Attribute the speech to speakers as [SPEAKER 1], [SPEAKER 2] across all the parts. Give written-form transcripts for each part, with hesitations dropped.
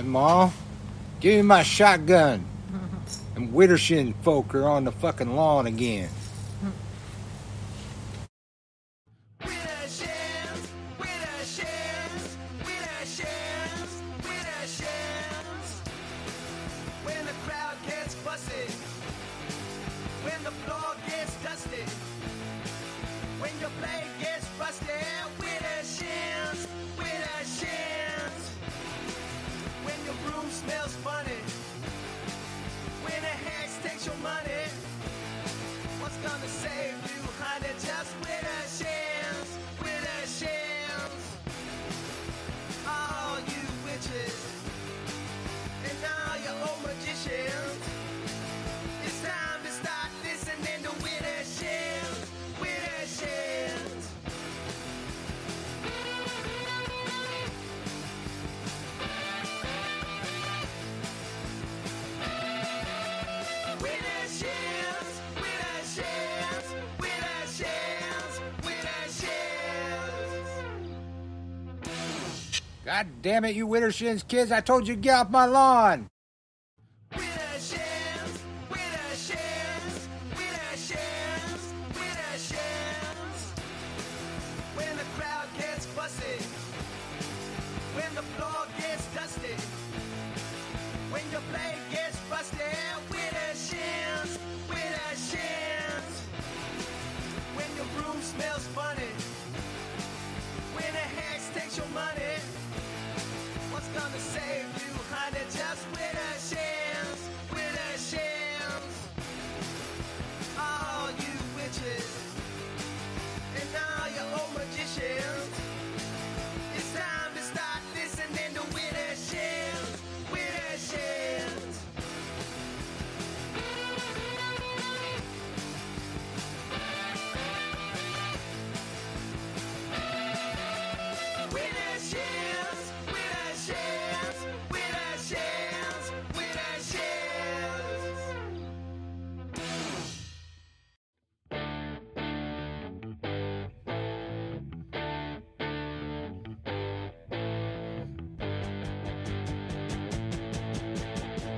[SPEAKER 1] happened, Ma? Give me my shotgun. Them Wittershin folk are on the fucking lawn again.
[SPEAKER 2] When the crowd gets fussy, when the floor gets dusty, when your blade gets rusty, Wittershins, Wittershins. When your broom smells funny, when a hex takes your money, what's gonna save you, honey? Just Wittershins, Wittershins. All you witches and all your old magicians, it's time to start listening to Wittershins, Wittershins. Wittershins, Wittershins, Wittershins, Wittershins.
[SPEAKER 1] God damn it, you Wittershins kids. I told you to get off my lawn.
[SPEAKER 2] Wittershins, Wittershins, Wittershins, Wittershins. When the crowd gets fussy, when the floor gets dusty, when your blade gets rusty, Wittershins, Wittershins. When your broom smells funny, when a hex takes your money, what's gonna save you, honey? Just Wittershins, Wittershins. All you witches and all your old magicians, it's time to start listening to Wittershins, Wittershins. Wittershins, Wittershins, Wittershins, Wittershins.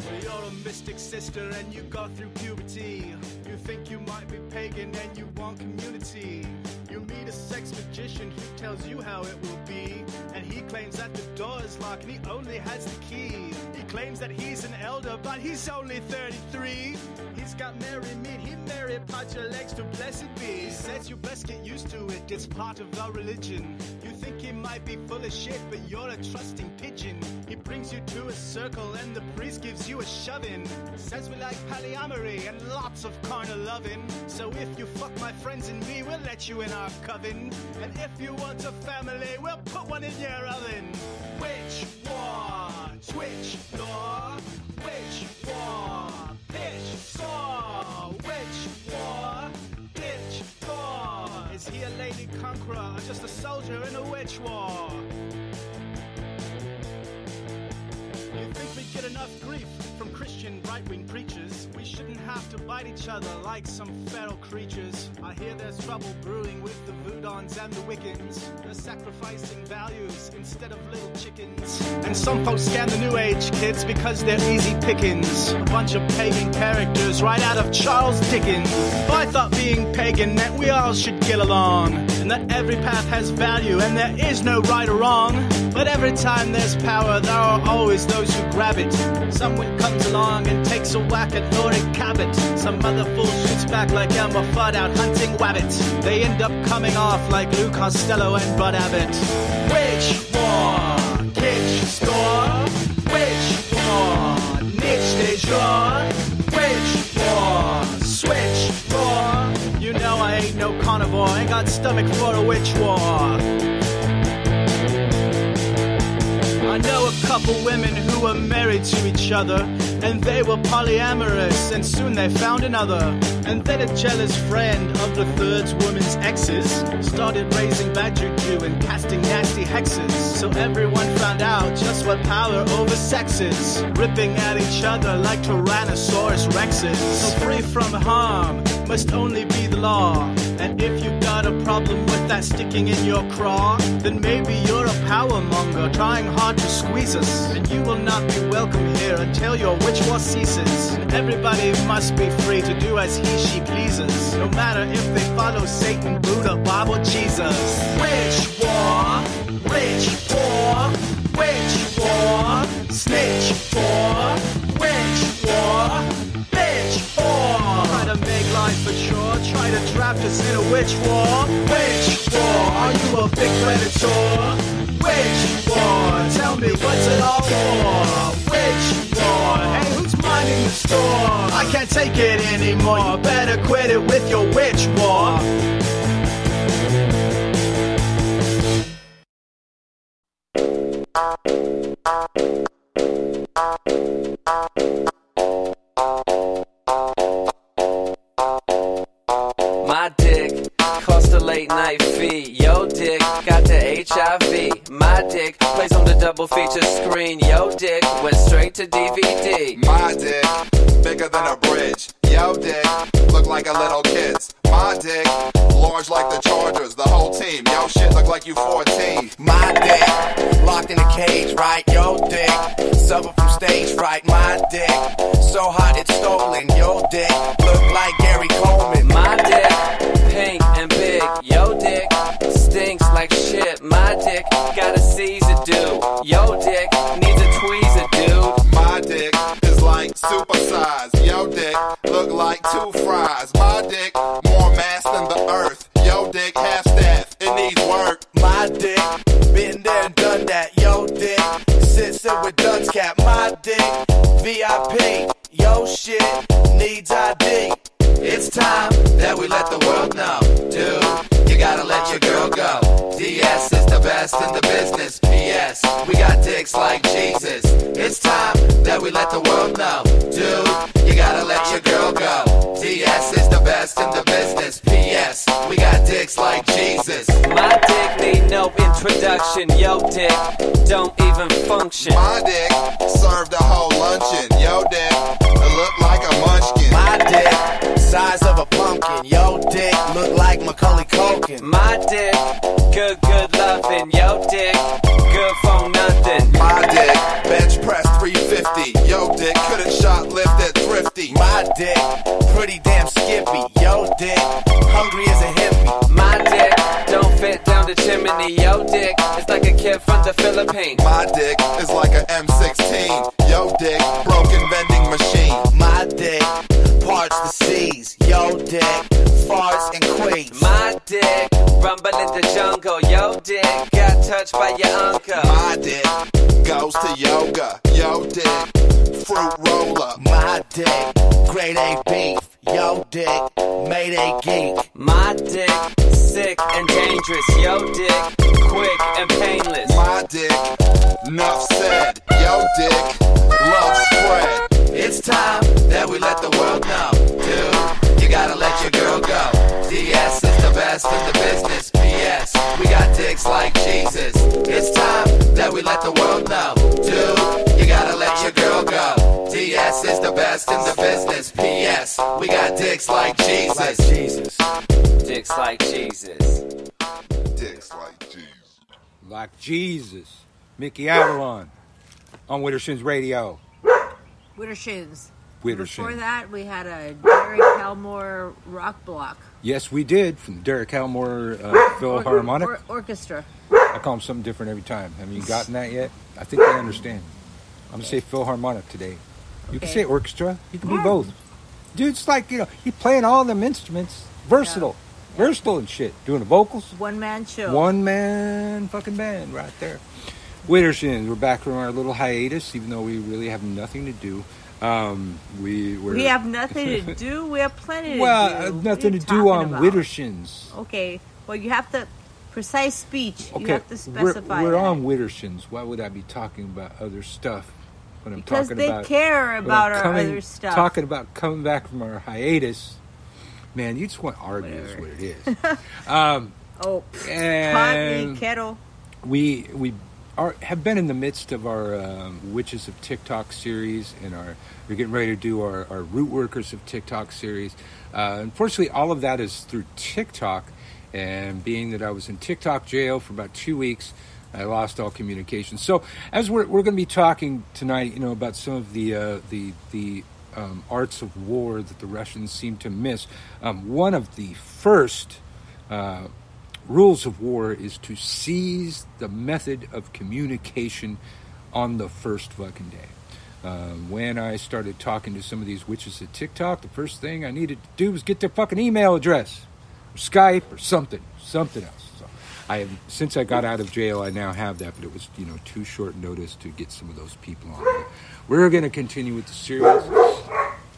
[SPEAKER 2] Well, you're a mystic sister and you go through puberty. You think you might be pagan and you want community. You meet a sex magician who tells you how it will be, and he claims that the door is locked and he only has the key. He claims that he's an elder, but he's only 33. He's got merry meat, he merry pot your legs to blessed be. He says you best get used to it, it's part of our religion. You think he might be full of shit, but you're a trusting pigeon. He brings you to a circle and the priest gives you a shove-in. Says we like polyamory and lots of carnal loving. So if you fuck my friends and me, we'll let you in our coven. And if you want a family, we'll put one in your oven. Which one? Switch door. Which one? Pitch saw. Which war? Ditch door. Is he a lady conqueror or just a soldier in a witch war? You think we get enough grief from Christian right-wing preachers? We shouldn't have to bite each other like some feral creatures. I hear there's trouble brewing with the Voodons and the Wiccans. They're sacrificing values instead of little chickens. And some folks scam the new age kids because they're easy pickings. A bunch of pagan characters right out of Charles Dickens. I thought being pagan meant we all should get along, and that every path has value and there is no right or wrong. But every time there's power, there are always those who grab it. Someone comes along and takes a whack at Laurie Cabot. Some other fool shoots back like Elmer Fudd out hunting wabbits. They end up coming off like Lou Costello and Bud Abbott. Which one? Kitsch store? Which one? Niche de jour? Which one? Switch door? You know I ain't no carnivore, ain't got stomach for a witch war. I know a couple women who were married to each other, and they were polyamorous, and soon they found another. And then a jealous friend of the third woman's exes started raising bad juju and casting nasty hexes. So everyone found out just what power over sex is, ripping at each other like Tyrannosaurus Rexes. So free from harm must only be the law. And if you got a problem with that sticking in your craw, then maybe you're a power monger trying hard to squeeze us. And you will not be welcome here until your witch war ceases. And everybody must be free to do as he, she pleases, no matter if they follow Satan, Buddha, Bob, or Jesus. Witch war, witch war, witch war, snitch war, witch war, bitch war. Try to make life a chore, try to draft us in a witch war. Witch war, are you a big predator? Witch war, tell me what's it all for? Witch war, hey, who's minding the store? I can't take it anymore, better quit it with your witch war.
[SPEAKER 3] My dick cost a late night fee. Yo dick got the HIV. My dick plays on the double feature screen. Yo dick went straight to DVD.
[SPEAKER 4] My dick bigger than a bridge. Yo dick look like a little kid's. My dick large like the Chargers, the whole team. Yo shit look like you 14.
[SPEAKER 5] My dick locked in a cage, right? Yo dick suffer from stage fright. My dick so hot it's stolen. Yo dick look like Gary Coleman.
[SPEAKER 3] My dick pink and big. Yo dick stinks like shit. My dick got a Caesar do. Yo dick needs a tweezer, dude.
[SPEAKER 4] My dick is like supersized. Yo dick look like two fries. My dick more mass than the earth. Yo dick half staff, it needs work.
[SPEAKER 5] My dick been there and done that. Yo dick sits in with Duns cap. My dick VIP. Yo shit needs ID. It's time that we let the world know, dude, you gotta let your girl go. DS is the best in the business. PS, we got dicks like Jesus. It's time that we let the world know, dude, you gotta let your girl go. DS is the best in the business. PS, we got dicks like Jesus.
[SPEAKER 3] My dick need no introduction. Yo dick don't even function.
[SPEAKER 4] My dick served a whole luncheon. Yo dick, it look like a munchkin.
[SPEAKER 5] My dick size of a pumpkin. Yo dick look like Macaulay Culkin.
[SPEAKER 3] My dick good loving. Yo dick good for nothing.
[SPEAKER 4] My dick bench press 350. Yo dick couldn't shoplift at Thrifty.
[SPEAKER 5] My dick pretty damn skippy. Yo dick hungry as a hippie.
[SPEAKER 3] My dick don't fit down the chimney. Yo dick it's like a kid from the Philippines.
[SPEAKER 4] My dick is like a M16. Yo dick broken vending machine.
[SPEAKER 5] My dick parts the seas. Yo dick farts and quakes.
[SPEAKER 3] My dick rumble in the jungle. Yo dick got touched by your uncle.
[SPEAKER 4] My dick goes to yoga. Yo dick fruit roller.
[SPEAKER 5] My dick grade A beef. Yo dick made a geek.
[SPEAKER 3] My dick sick and dangerous. Yo dick quick and painless.
[SPEAKER 4] My dick enough said. Yo dick love spread.
[SPEAKER 5] It's time that we let the world know, dude, you gotta let your girl go. DS is the best in the business. PS, we got dicks like Jesus. It's time that we let the world know, dude, you gotta let your girl go. DS is the best in the business. PS, we got dicks like Jesus.
[SPEAKER 3] Dicks like Jesus.
[SPEAKER 4] Dicks like Jesus.
[SPEAKER 1] Like Jesus. Mickey Avalon on Wittershins Radio.
[SPEAKER 6] Wittershins.
[SPEAKER 1] Wittershins.
[SPEAKER 6] Before that, we had a Derek Elmore rock block.
[SPEAKER 1] Yes, we did, from Derek Elmore Philharmonic.
[SPEAKER 6] Orchestra.
[SPEAKER 1] I call them something different every time. Have you gotten that yet? I think they understand. I'm going to say Philharmonic today. You can
[SPEAKER 6] Okay.
[SPEAKER 1] say orchestra. You can be both. Dude, it's like, he's playing all them instruments. Versatile.
[SPEAKER 6] Yeah.
[SPEAKER 1] Versatile and shit. Doing the vocals.
[SPEAKER 6] One-man show.
[SPEAKER 1] One-man fucking band right there. Wittershins, we're back from our little hiatus, even though we really have nothing to do.
[SPEAKER 6] We have nothing to do. We have plenty to do.
[SPEAKER 1] Well,
[SPEAKER 6] What
[SPEAKER 1] nothing
[SPEAKER 6] are you
[SPEAKER 1] to do on
[SPEAKER 6] talking about?
[SPEAKER 1] Wittershins.
[SPEAKER 6] Okay. Well, you have to... Precise speech. You
[SPEAKER 1] Okay,
[SPEAKER 6] have to specify
[SPEAKER 1] we're
[SPEAKER 6] that.
[SPEAKER 1] on Wittershins. Why would I be talking about other stuff when I'm
[SPEAKER 6] Because
[SPEAKER 1] talking
[SPEAKER 6] they
[SPEAKER 1] about...
[SPEAKER 6] care
[SPEAKER 1] when
[SPEAKER 6] about
[SPEAKER 1] I'm
[SPEAKER 6] our
[SPEAKER 1] coming-
[SPEAKER 6] other stuff.
[SPEAKER 1] Talking about coming back from our hiatus. Man, you just want to argue is what it is.
[SPEAKER 6] Pot kettle.
[SPEAKER 1] We have been in the midst of our Witches of TikTok series, and we're getting ready to do our Root Workers of TikTok series. Unfortunately, all of that is through TikTok, and being that I was in TikTok jail for about 2 weeks, I lost all communication. So, as we're going to be talking tonight, about some of the arts of war that the Russians seem to miss. One of the first rules of war is to seize the method of communication on the first fucking day. When I started talking to some of these witches at TikTok, the first thing I needed to do was get their fucking email address, or Skype, or something else. So since I got out of jail, I now have that, but it was too short notice to get some of those people on. We're going to continue with the series,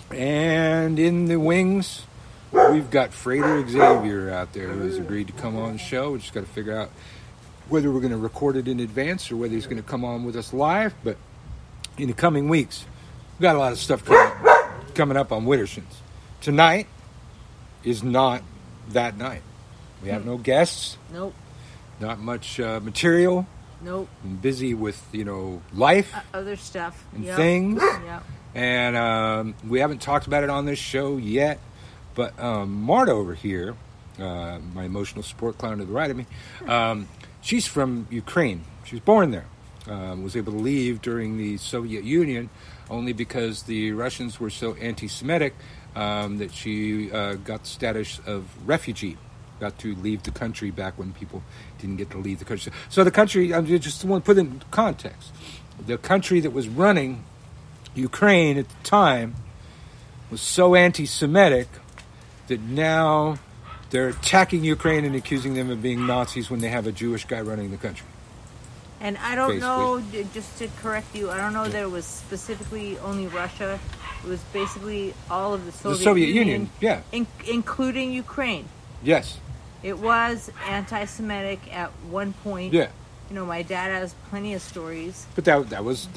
[SPEAKER 1] and in the wings, we've got Freighter Xavier out there who has agreed to come on the show. We just got to figure out whether we're going to record it in advance or whether he's going to come on with us live. But in the coming weeks, we've got a lot of stuff coming up on Widdershins. Tonight is not that night. We have no guests.
[SPEAKER 6] Nope.
[SPEAKER 1] Not much material.
[SPEAKER 6] Nope.
[SPEAKER 1] I'm busy with, life.
[SPEAKER 6] Other stuff.
[SPEAKER 1] And things.
[SPEAKER 6] Yep.
[SPEAKER 1] And we haven't talked about it on this show yet. But Marta over here, my emotional support clown to the right of me, she's from Ukraine. She was born there. Was able to leave during the Soviet Union only because the Russians were so anti-Semitic that she got the status of refugee. Got to leave the country back when people didn't get to leave the country. So the country, I just want to put it in context. The country that was running Ukraine at the time was so anti-Semitic that now they're attacking Ukraine and accusing them of being Nazis when they have a Jewish guy running the country.
[SPEAKER 6] And I don't know, just to correct you, I don't know that it was specifically only Russia. It was basically all of the Soviet Union,
[SPEAKER 1] yeah.
[SPEAKER 6] Including Ukraine.
[SPEAKER 1] Yes.
[SPEAKER 6] It was anti-Semitic at one point.
[SPEAKER 1] Yeah.
[SPEAKER 6] My dad has plenty of stories.
[SPEAKER 1] But that was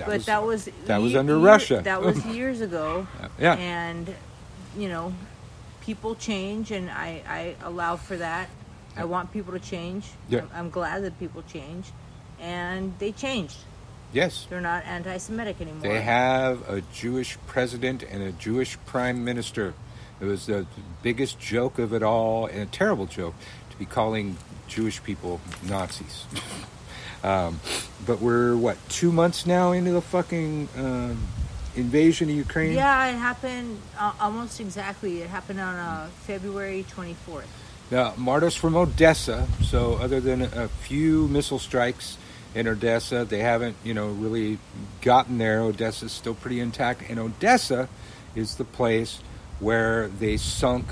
[SPEAKER 1] under Russia.
[SPEAKER 6] That was years ago.
[SPEAKER 1] Yeah.
[SPEAKER 6] And, people change, and I allow for that. I want people to change.
[SPEAKER 1] Yeah.
[SPEAKER 6] I'm glad that people change. And they changed.
[SPEAKER 1] Yes.
[SPEAKER 6] They're not anti-Semitic anymore.
[SPEAKER 1] They have a Jewish president and a Jewish prime minister. It was the biggest joke of it all, and a terrible joke, to be calling Jewish people Nazis. But we're, 2 months now into the fucking invasion of Ukraine?
[SPEAKER 6] Yeah, it happened almost exactly. It happened on February 24th.
[SPEAKER 1] Now, Marta's from Odessa, so other than a few missile strikes in Odessa, they haven't, really gotten there. Odessa's still pretty intact, and Odessa is the place where they sunk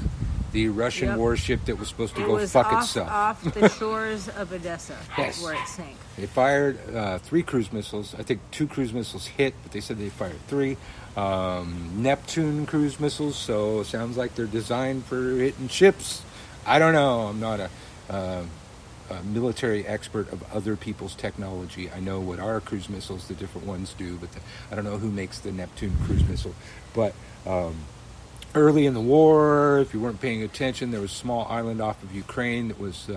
[SPEAKER 1] the Russian warship that was supposed to go fuck itself.
[SPEAKER 6] Off the shores of Odessa.
[SPEAKER 1] Yes.
[SPEAKER 6] Where it sank.
[SPEAKER 1] They fired 3 cruise missiles. I think 2 cruise missiles hit, but they said they fired 3. Neptune cruise missiles, so it sounds like they're designed for hitting ships. I don't know. I'm not a military expert of other people's technology. I know what our cruise missiles, the different ones do, but I don't know who makes the Neptune cruise missile. But early in the war, if you weren't paying attention, there was a small island off of Ukraine that was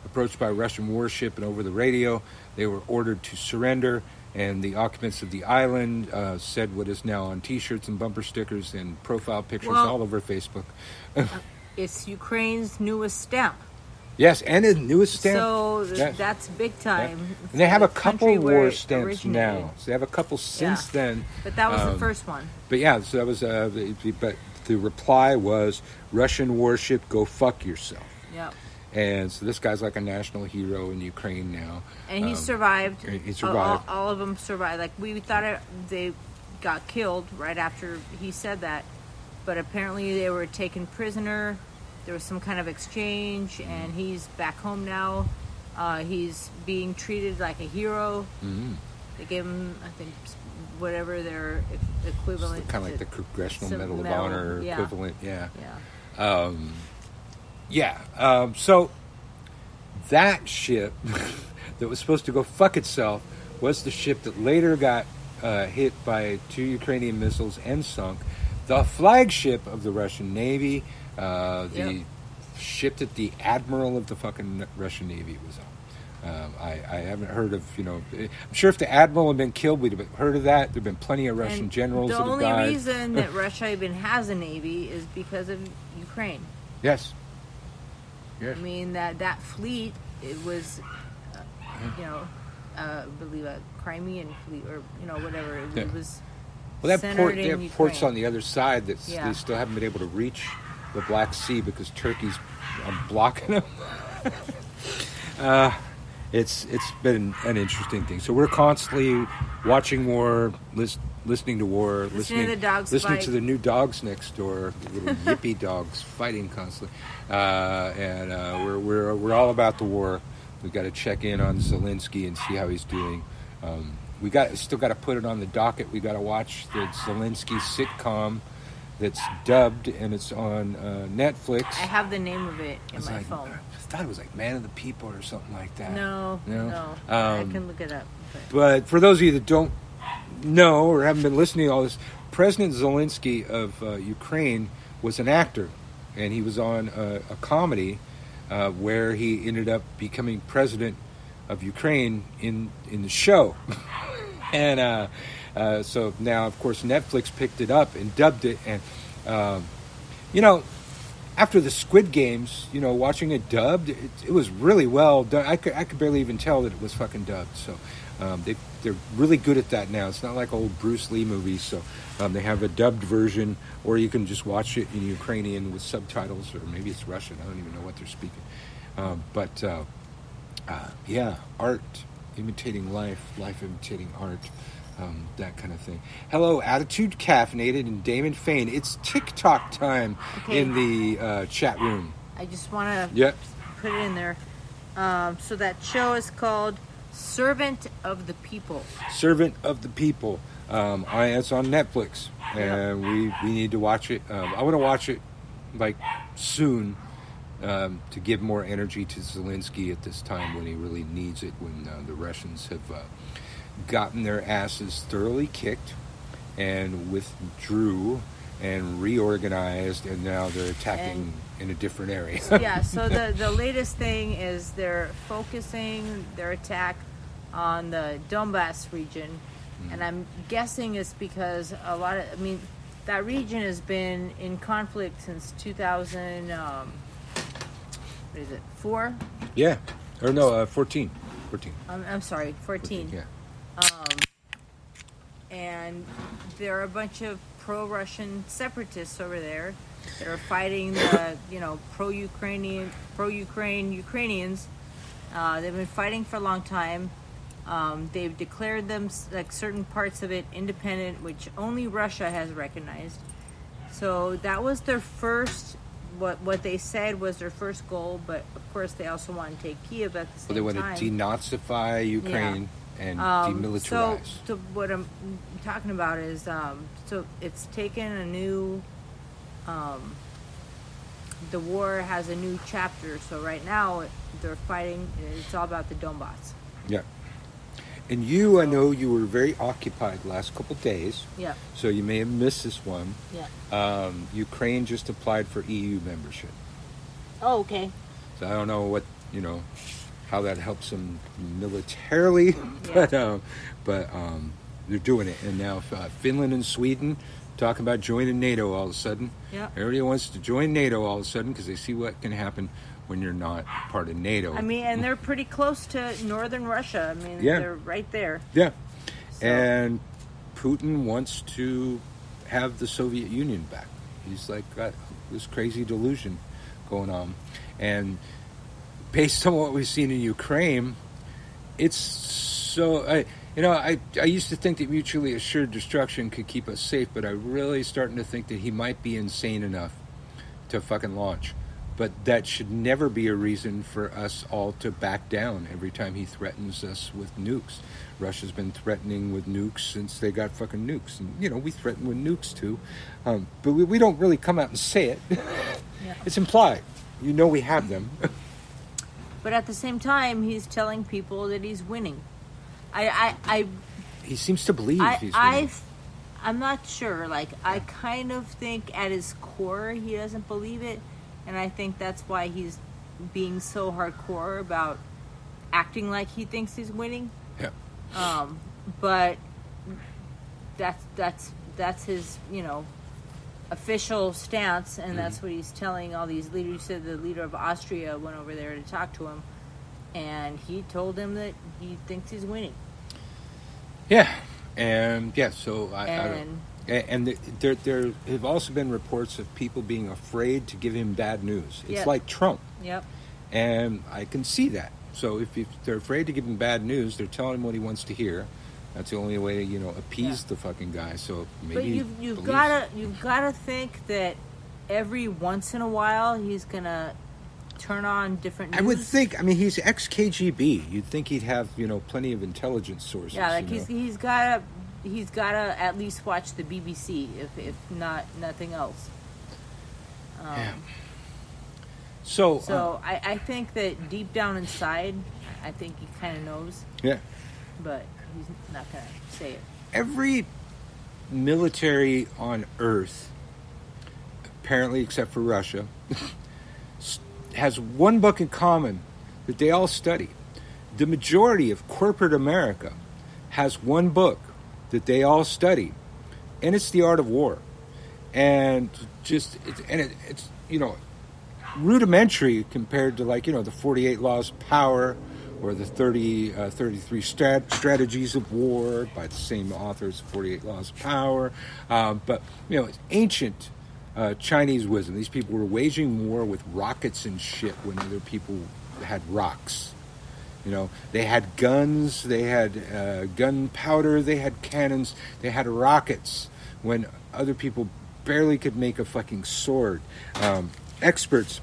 [SPEAKER 1] approached by a Russian warship, and over the radio, they were ordered to surrender, and the occupants of the island said what is now on T-shirts and bumper stickers and profile pictures all over Facebook.
[SPEAKER 6] It's Ukraine's newest stamp.
[SPEAKER 1] Yes, and its newest stamp.
[SPEAKER 6] So that's big time.
[SPEAKER 1] Yeah. And they have a couple war stamps now. So they have a couple since then.
[SPEAKER 6] But that was the first one.
[SPEAKER 1] But yeah, so that was. But the reply was, "Russian warship, go fuck yourself."
[SPEAKER 6] Yep.
[SPEAKER 1] And so this guy's like a national hero in Ukraine now.
[SPEAKER 6] And he survived.
[SPEAKER 1] He survived.
[SPEAKER 6] All of them survived. Like, we thought they got killed right after he said that. But apparently they were taken prisoner. There was some kind of exchange, and he's back home now. He's being treated like a hero. Mm-hmm. They gave him, I think, whatever their equivalent.
[SPEAKER 1] Kind of like the Congressional Medal of Honor equivalent. Yeah. So that ship that was supposed to go fuck itself was the ship that later got hit by 2 Ukrainian missiles and sunk. The flagship of the Russian Navy the ship that the admiral of the fucking Russian Navy was on. I haven't heard of, I'm sure if the admiral had been killed, we'd have heard of that. There have been plenty of Russian generals that have died.
[SPEAKER 6] The only reason that Russia even has a navy is because of Ukraine.
[SPEAKER 1] Yes.
[SPEAKER 6] I mean, that fleet, it was, I believe a Crimean fleet or, whatever. It was
[SPEAKER 1] they
[SPEAKER 6] centered in
[SPEAKER 1] have
[SPEAKER 6] Ukraine.
[SPEAKER 1] ports on the other side that they still haven't been able to reach the Black Sea because Turkey's blocking them. It's been an interesting thing. So we're constantly watching war, listening to war, listening
[SPEAKER 6] to the dogs
[SPEAKER 1] listening
[SPEAKER 6] fight.
[SPEAKER 1] to the new dogs next door, the little yippy dogs fighting constantly, and we're all about the war. We've got to check in on Zelensky and see how he's doing. We still got to put it on the docket. We got to watch the Zelensky sitcom that's dubbed and it's on Netflix.
[SPEAKER 6] I have the name of it in my phone.
[SPEAKER 1] I thought it was like Man of the People or something like that.
[SPEAKER 6] No. I can look it up.
[SPEAKER 1] But for those of you that don't know or haven't been listening to all this, President Zelensky of Ukraine was an actor, and he was on a comedy where he ended up becoming president of Ukraine in the show. And so now, of course, Netflix picked it up and dubbed it. And, after the Squid Games, watching it dubbed, it was really well done. I could barely even tell that it was fucking dubbed. So they're really good at that now. It's not like old Bruce Lee movies. So they have a dubbed version, or you can just watch it in Ukrainian with subtitles, or maybe it's Russian. I don't even know what they're speaking. Art imitating life imitating art. That kind of thing. Hello, Attitude Caffeinated and Damon Fain. It's TikTok time in the chat room.
[SPEAKER 6] I just want to put it in there. So that show is called Servant of the People.
[SPEAKER 1] Servant of the People. It's on Netflix, and we need to watch it. I want to watch it like soon to give more energy to Zelensky at this time when he really needs it. When the Russians have gotten their asses thoroughly kicked and withdrew and reorganized, and now they're attacking in a different area.
[SPEAKER 6] So the latest thing is they're focusing their attack on the Donbass region, and I'm guessing it's because that region has been in conflict since 2004?
[SPEAKER 1] Yeah. Or no, 14. 14.
[SPEAKER 6] I'm sorry, 14.
[SPEAKER 1] Yeah.
[SPEAKER 6] And there are a bunch of pro-Russian separatists over there that are fighting the, pro-Ukraine Ukrainians. They've been fighting for a long time. They've declared them, like certain parts of it, independent, which only Russia has recognized. So that was their first, what they said was their first goal, but of course they also want to take Kyiv at the same time.
[SPEAKER 1] They want to denazify Ukraine. And demilitarize.
[SPEAKER 6] So what I'm talking about is, so it's taken a new, the war has a new chapter. So right now they're fighting, it's all about the Donbass.
[SPEAKER 1] Yeah. And I know you were very occupied the last couple of days.
[SPEAKER 6] Yeah.
[SPEAKER 1] So you may have missed this one.
[SPEAKER 6] Yeah.
[SPEAKER 1] Ukraine just applied for EU membership.
[SPEAKER 6] Oh, okay.
[SPEAKER 1] So I don't know what, how that helps them militarily, but they're doing it. And now Finland and Sweden talking about joining NATO all of a sudden.
[SPEAKER 6] Yeah.
[SPEAKER 1] Everybody wants to join NATO all of a sudden because they see what can happen when you're not part of NATO.
[SPEAKER 6] And they're pretty close to northern Russia. They're right there.
[SPEAKER 1] Yeah.
[SPEAKER 6] So.
[SPEAKER 1] And Putin wants to have the Soviet Union back. He's like got this crazy delusion going on. And based on what we've seen in Ukraine, it's so... I used to think that mutually assured destruction could keep us safe, but I'm really starting to think that he might be insane enough to fucking launch. But that should never be a reason for us all to back down every time he threatens us with nukes. Russia's been threatening with nukes since they got fucking nukes. And, we threaten with nukes too. But we don't really come out and say it.
[SPEAKER 6] Yeah.
[SPEAKER 1] It's implied. We have them.
[SPEAKER 6] But at the same time, he's telling people that he's winning.
[SPEAKER 1] He seems to believe he's winning.
[SPEAKER 6] I'm not sure. Like, I kind of think at his core he doesn't believe it, and I think that's why he's being so hardcore about acting like he thinks he's winning.
[SPEAKER 1] Yeah.
[SPEAKER 6] But that's his, official stance, and that's what he's telling all these leaders. He said the leader of Austria went over there to talk to him, and he told him that he thinks he's winning.
[SPEAKER 1] Yeah, and so there have also been reports of people being afraid to give him bad news. It's like Trump.
[SPEAKER 6] Yep.
[SPEAKER 1] And I can see that. So if they're afraid to give him bad news, they're telling him what he wants to hear. That's the only way to, appease the fucking guy. So maybe.
[SPEAKER 6] But you've gotta think that every once in a while he's gonna turn on different news.
[SPEAKER 1] I would think. I mean, he's ex-KGB. You'd think he'd have plenty of intelligence sources.
[SPEAKER 6] Yeah, like he's gotta at least watch the BBC if not nothing else.
[SPEAKER 1] Yeah. So
[SPEAKER 6] I think that deep down inside, I think he kind of knows.
[SPEAKER 1] Yeah.
[SPEAKER 6] But he's not going to say it.
[SPEAKER 1] Every military on Earth, apparently except for Russia, has one book in common that they all study. The majority of corporate America has one book that they all study, and it's The Art of War. And it's rudimentary compared to the 48 Laws of Power or the 33 Strategies of War by the same authors, 48 Laws of Power. But it's ancient Chinese wisdom. These people were waging war with rockets and shit when other people had rocks. They had guns, they had gunpowder, they had cannons, they had rockets when other people barely could make a fucking sword. Experts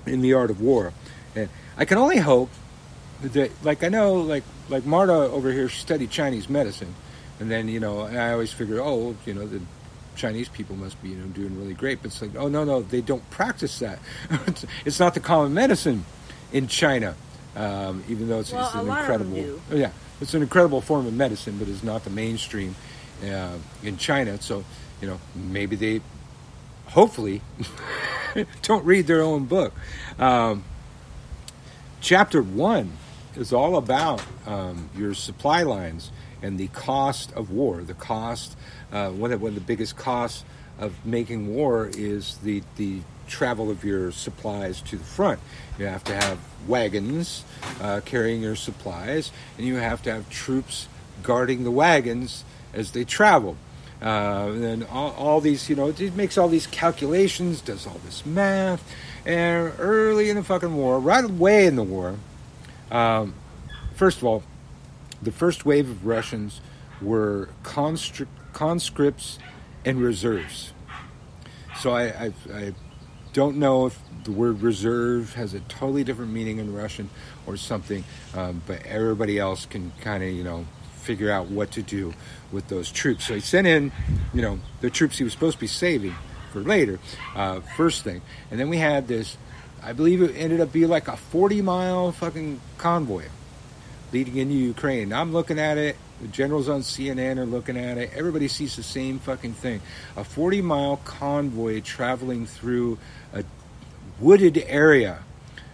[SPEAKER 1] in the art of war. And I can only hope that, I know, like Marta over here, she studied Chinese medicine. And then, and I always figure, the Chinese people must be, doing really great. But it's like, oh, no, they don't practice that. It's not the common medicine in China. Even though it's an incredible, it's an incredible form of medicine, but it's not the mainstream in China. So, maybe they, hopefully, don't read their own book. Chapter 1 is all about your supply lines and the cost of war. The cost, one of the biggest costs of making war is the travel of your supplies to the front. You have to have wagons carrying your supplies, and you have to have troops guarding the wagons as they travel. And then all these, it makes all these calculations, does all this math, and early in the fucking war, right away in the war, first of all, the first wave of Russians were conscripts and reserves. So I don't know if the word reserve has a totally different meaning in Russian or something, but everybody else can kind of, figure out what to do with those troops. So he sent in, the troops he was supposed to be saving for later, first thing. And then we had this, I believe it ended up being like a 40-mile fucking convoy leading into Ukraine. Now I'm looking at it. The generals on CNN are looking at it. Everybody sees the same fucking thing. A 40-mile convoy traveling through a wooded area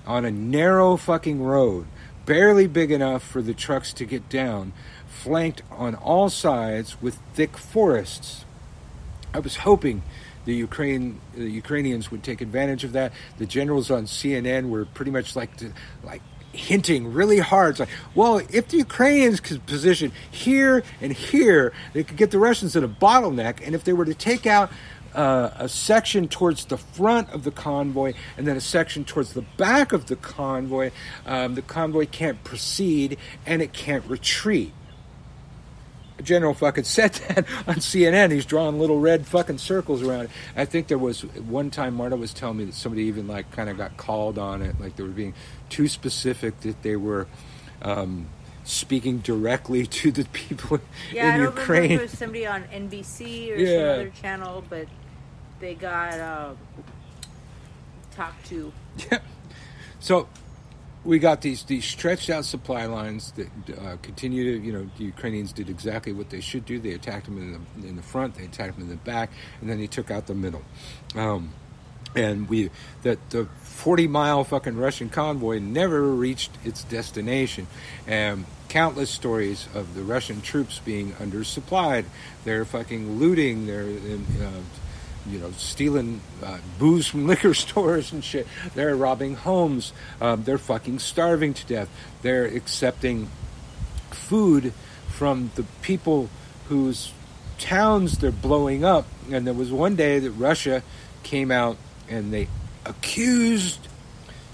[SPEAKER 1] on a narrow fucking road, barely big enough for the trucks to get down, flanked on all sides with thick forests. I was hoping the Ukrainians would take advantage of that. The generals on CNN were pretty much hinting really hard. It's like, well, if the Ukrainians could position here and here, they could get the Russians in a bottleneck. And if they were to take out a section towards the front of the convoy and then a section towards the back of the convoy can't proceed and it can't retreat. A general fucking said that on CNN. He's drawing little red fucking circles around it. I think there was one time Marta was telling me that somebody even kind of got called on it, like they were being too specific, that they were speaking directly to the people in Ukraine.
[SPEAKER 6] I don't remember if it was somebody on NBC or some other channel, but they got talked to.
[SPEAKER 1] Yeah. So we got these stretched out supply lines that continue to, the Ukrainians did exactly what they should do. They attacked them in the front, they attacked them in the back, and then they took out the middle. And the 40-mile fucking Russian convoy never reached its destination. And countless stories of the Russian troops being undersupplied. They're fucking looting. They're stealing booze from liquor stores and shit. They're robbing homes. They're fucking starving to death. They're accepting food from the people whose towns they're blowing up. And there was one day that Russia came out and they accused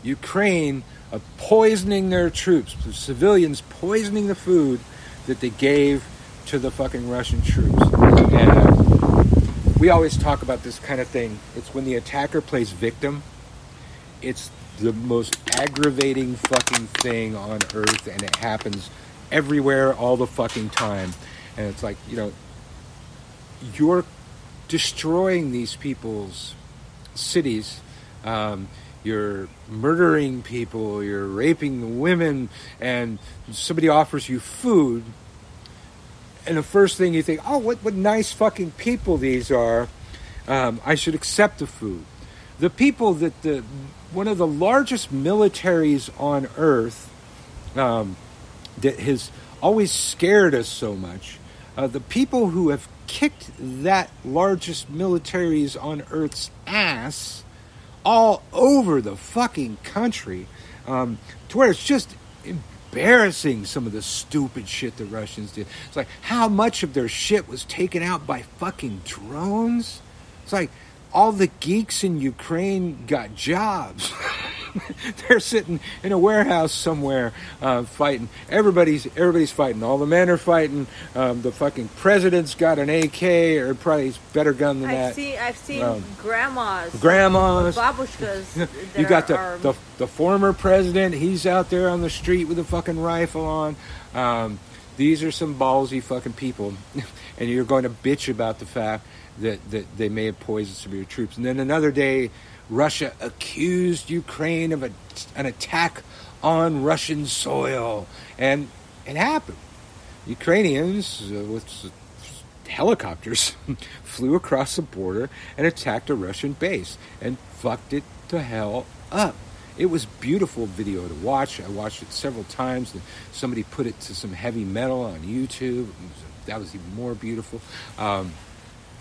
[SPEAKER 1] Ukraine of poisoning their troops, the civilians poisoning the food that they gave to the fucking Russian troops. And we always talk about this kind of thing. It's when the attacker plays victim. It's the most aggravating fucking thing on earth, and it happens everywhere all the fucking time. And it's like, you're destroying these people's cities. You're murdering people, you're raping the women, and somebody offers you food, and the first thing you think, oh, what nice fucking people these are. I should accept the food. The people that one of the largest militaries on earth that has always scared us so much, the people who have kicked that largest militaries on earth's ass all over the fucking country, to where it's just embarrassing, some of the stupid shit the Russians did. It's like, how much of their shit was taken out by fucking drones? It's like, all the geeks in Ukraine got jobs. They're sitting in a warehouse somewhere fighting. Everybody's fighting. All the men are fighting. The fucking president's got an AK, or probably a better gun than that.
[SPEAKER 6] I've seen grandmas, babushkas.
[SPEAKER 1] You got the former president. He's out there on the street with a fucking rifle on. These are some ballsy fucking people, and you're going to bitch about the fact that they may have poisoned some of your troops. And then another day, Russia accused Ukraine of an attack on Russian soil. And it happened. Ukrainians with helicopters flew across the border and attacked a Russian base and fucked it to hell up. It was beautiful video to watch. I watched it several times. Somebody put it to some heavy metal on YouTube. That was even more beautiful.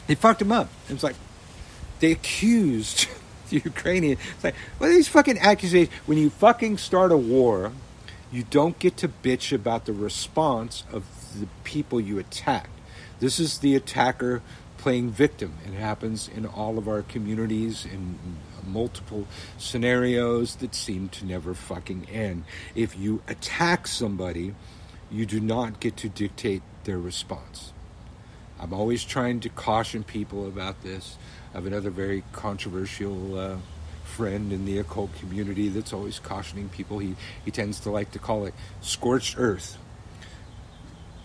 [SPEAKER 1] They fucked him up. It was like, they accused the Ukrainian. It's like, what are these fucking accusations? When you fucking start a war, you don't get to bitch about the response of the people you attacked. This is the attacker playing victim. It happens in all of our communities in multiple scenarios that seem to never fucking end. If you attack somebody, you do not get to dictate their response. I'm always trying to caution people about this. I have another very controversial friend in the occult community that's always cautioning people. He tends to like to call it scorched earth.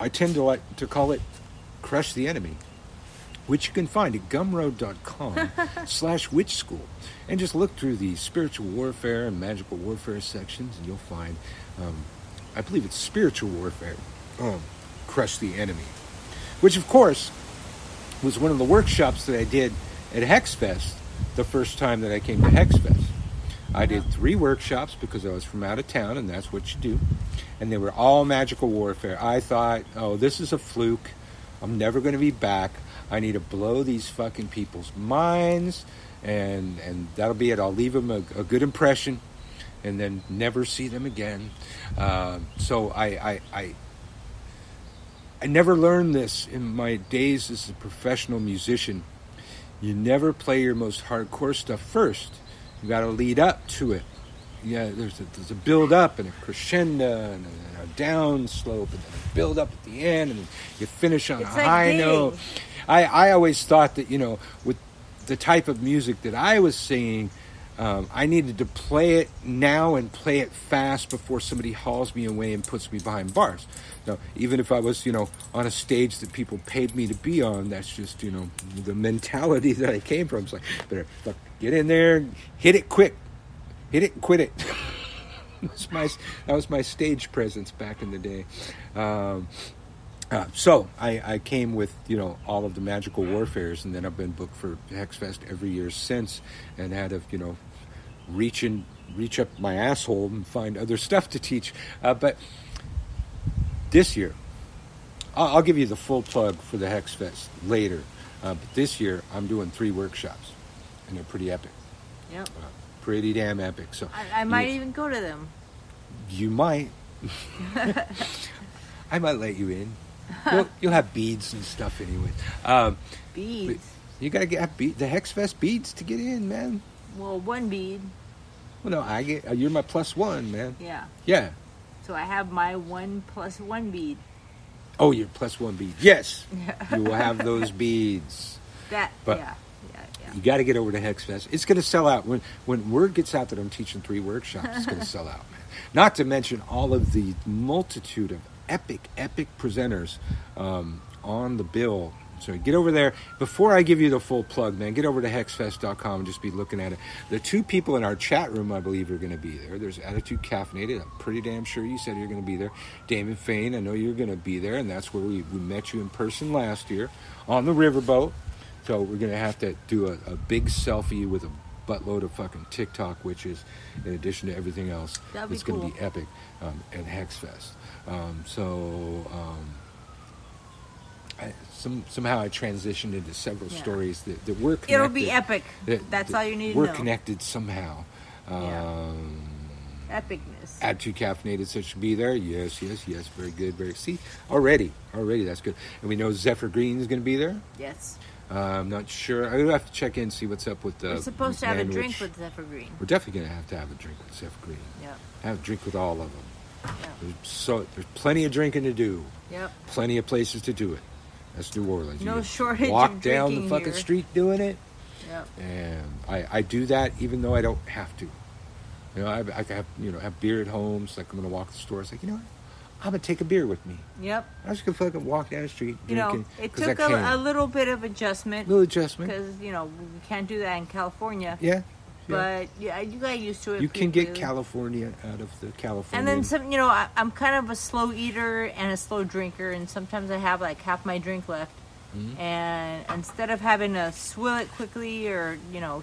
[SPEAKER 1] I tend to like to call it crush the enemy, which you can find at gumroad.com/witch school. And just look through the spiritual warfare and magical warfare sections, and you'll find, I believe it's spiritual warfare, crush the enemy. Which, of course, was one of the workshops that I did at HexFest the first time that I came to HexFest. I did 3 workshops because I was from out of town, and that's what you do. And they were all magical warfare. I thought, oh, this is a fluke. I'm never going to be back. I need to blow these fucking people's minds, and that'll be it. I'll leave them a good impression, and then never see them again. So I never learned this in my days as a professional musician. You never play your most hardcore stuff first. You got to lead up to it. Yeah, there's a build up and a crescendo and a down slope and then a build up at the end, and you finish on a high note. I always thought that, with the type of music that I was singing, I needed to play it now and play it fast before somebody hauls me away and puts me behind bars. Now, even if I was, on a stage that people paid me to be on, that's just, the mentality that I came from. It's like, better get in there, hit it quick, hit it and quit it. That was my stage presence back in the day. So I came with, all of the magical warfares, and then I've been booked for HexFest every year since, and had to, reach up my asshole and find other stuff to teach. But this year, I'll give you the full plug for the HexFest later. But this year, I'm doing 3 workshops, and they're pretty epic.
[SPEAKER 6] Yep.
[SPEAKER 1] Pretty damn epic. So
[SPEAKER 6] I might even go to them.
[SPEAKER 1] You might. I might let you in. You'll have beads and stuff anyway.
[SPEAKER 6] Beads?
[SPEAKER 1] You got to have the HexFest beads to get in, man.
[SPEAKER 6] Well, 1 bead.
[SPEAKER 1] Well, no, you're my +1, man.
[SPEAKER 6] Yeah.
[SPEAKER 1] Yeah.
[SPEAKER 6] So I have my 1 + 1 bead.
[SPEAKER 1] Oh, you're +1 bead. Yes. You will have those beads.
[SPEAKER 6] Yeah.
[SPEAKER 1] You got to get over to HexFest. It's going to sell out. When word gets out that I'm teaching 3 workshops, it's going to sell out, man. Not to mention all of the multitude of epic presenters on the bill. So get over there. Before I give you the full plug, man, get over to hexfest.com and just be looking at it. The 2 people in our chat room, I believe, are going to be there. There's Attitude Caffeinated. I'm pretty damn sure you said you're going to be there. Damon Fain, I know you're going to be there, and that's where we met you in person last year on the riverboat. So we're going to have to do a big selfie with a buttload of fucking TikTok witches, in addition to everything else.
[SPEAKER 6] That'd be
[SPEAKER 1] it's going to
[SPEAKER 6] cool.
[SPEAKER 1] be epic at HexFest. Somehow I transitioned into several stories that were connected.
[SPEAKER 6] It'll be epic. That's all you need to know.
[SPEAKER 1] We're connected somehow.
[SPEAKER 6] Epicness.
[SPEAKER 1] Attitude Caffeinated said should be there. Yes. Very good. See, already, that's good. And we know Zephyr Green is going to be there.
[SPEAKER 6] Yes.
[SPEAKER 1] I'm not sure. I'm going to have to check in and see what's up with the...
[SPEAKER 6] We're supposed to have a drink with Zephyr Green.
[SPEAKER 1] We're definitely going to have a drink with Zephyr Green.
[SPEAKER 6] Yeah.
[SPEAKER 1] Have a drink with all of them.
[SPEAKER 6] Yeah.
[SPEAKER 1] There's plenty of drinking to do.
[SPEAKER 6] Yep.
[SPEAKER 1] Plenty of places to do it. That's New Orleans.
[SPEAKER 6] No
[SPEAKER 1] You
[SPEAKER 6] shortage
[SPEAKER 1] walk
[SPEAKER 6] of
[SPEAKER 1] down the
[SPEAKER 6] drinking
[SPEAKER 1] fucking
[SPEAKER 6] here.
[SPEAKER 1] street doing it.
[SPEAKER 6] Yep.
[SPEAKER 1] And I do that even though I don't have to. I have have beer at home. It's like I'm going to walk to the store. It's like, you know what? I'm going to take a beer with me.
[SPEAKER 6] Yep.
[SPEAKER 1] I'm just going to fucking walk down the street drinking.
[SPEAKER 6] It
[SPEAKER 1] 'cause I
[SPEAKER 6] took
[SPEAKER 1] can.
[SPEAKER 6] a little bit of adjustment.
[SPEAKER 1] Little adjustment.
[SPEAKER 6] Because, we can't do that in California.
[SPEAKER 1] Yeah.
[SPEAKER 6] But, you got used to it.
[SPEAKER 1] You can
[SPEAKER 6] pretty
[SPEAKER 1] get
[SPEAKER 6] quickly.
[SPEAKER 1] California out of the California.
[SPEAKER 6] And then I'm kind of a slow eater and a slow drinker, and sometimes I have like half my drink left.
[SPEAKER 1] Mm-hmm.
[SPEAKER 6] And instead of having to swill it quickly or,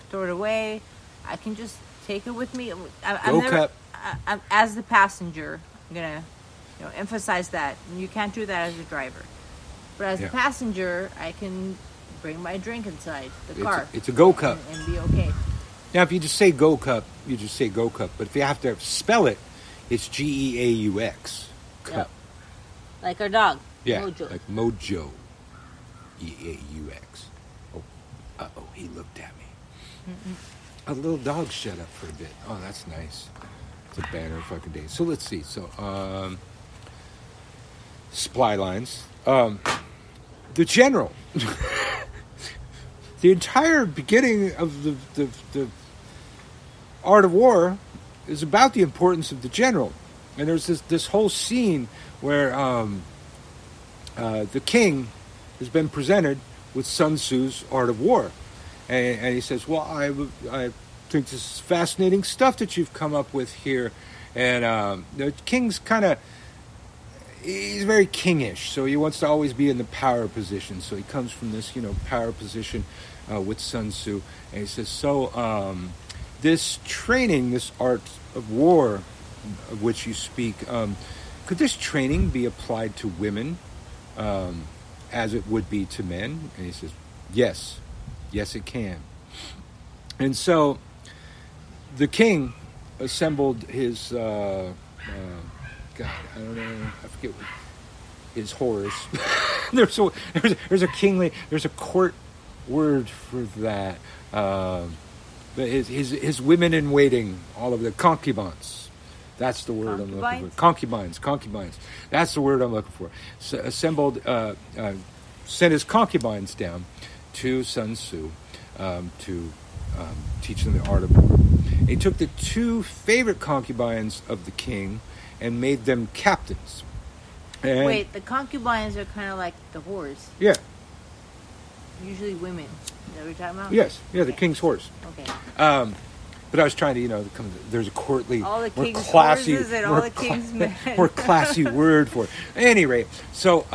[SPEAKER 6] throw it away, I can just take it with me. I'm as the passenger, I'm going to emphasize that. You can't do that as a driver. But as a passenger, I can bring my drink inside the car.
[SPEAKER 1] It's a Go Cup.
[SPEAKER 6] And be okay.
[SPEAKER 1] Now, if you just say Go Cup, you just say Go Cup. But if you have to spell it, it's Geaux. Cup.
[SPEAKER 6] Yep. Like our dog.
[SPEAKER 1] Yeah,
[SPEAKER 6] Mojo.
[SPEAKER 1] like Mojo. Eaux. Oh, he looked at me. A little dog shut up for a bit. Oh, that's nice. It's a banner fucking day. So let's see. So, supply lines. The general. The entire beginning of the Art of War is about the importance of the general. And there's this whole scene where the king has been presented with Sun Tzu's Art of War. And he says, well, I think this is fascinating stuff that you've come up with here. And the king's he's very kingish, so he wants to always be in the power position. So he comes from this, power position with Sun Tzu. And he says, so this training, this art of war of which you speak, could this training be applied to women as it would be to men? And he says, yes, it can. And so the king assembled his, God, I don't know, I forget what, his horse. there's a court word for that. His women in waiting, all of the concubines. That's the word I'm looking for. Concubines. That's the word I'm looking for. So assembled, sent his concubines down to Sun Tzu to teach them the art of war. And he took the 2 favorite concubines of the king and made them captains. And
[SPEAKER 6] wait, the concubines are kind of like the whores.
[SPEAKER 1] Yeah.
[SPEAKER 6] Usually women. Is that what you're talking about?
[SPEAKER 1] Yes. Yeah, the king's horse.
[SPEAKER 6] Okay.
[SPEAKER 1] But I was trying to, there's a courtly,
[SPEAKER 6] All the
[SPEAKER 1] more
[SPEAKER 6] king's
[SPEAKER 1] classy,
[SPEAKER 6] horses and all the king's men.
[SPEAKER 1] more classy word for it. At any rate, so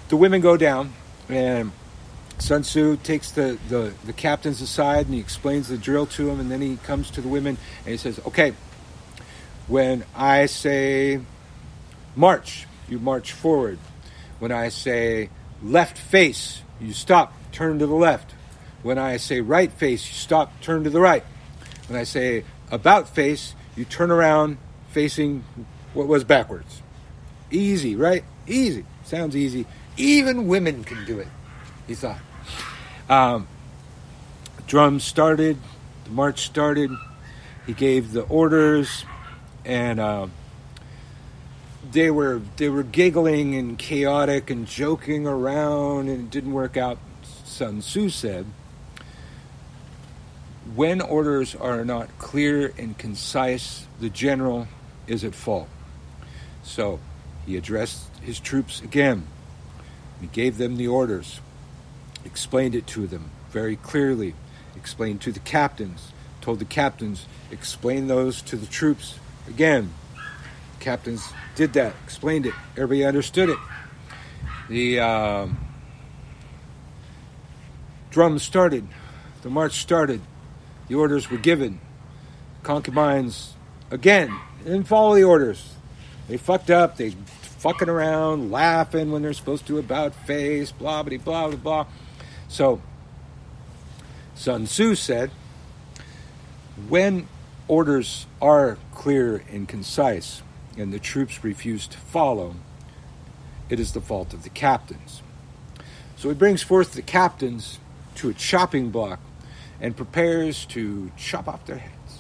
[SPEAKER 1] the women go down, and Sun Tzu takes the captains aside, and he explains the drill to them, and then he comes to the women, and he says, okay, when I say march, you march forward. When I say left face, you stop, turn to the left. When I say right face, you stop, turn to the right. When I say about face, you turn around facing what was backwards. Easy, right? Easy. Sounds easy. Even women can do it, he thought. Drums started, the march started, he gave the orders, and they were giggling and chaotic and joking around, and it didn't work out. Sun Tzu said, when orders are not clear and concise, the general is at fault. So he addressed his troops again. He gave them the orders, explained it to them very clearly, explained to the captains, told the captains, explain those to the troops again. The captains did that, explained it, everybody understood it. The drums started, the march started, the orders were given. Concubines, again, didn't follow the orders. They fucked up, they fucking around, laughing when they're supposed to about face, blah, blah, blah, blah, blah. So, Sun Tzu said, when orders are clear and concise and the troops refuse to follow, it is the fault of the captains. So he brings forth the captains to a chopping block and prepares to chop off their heads.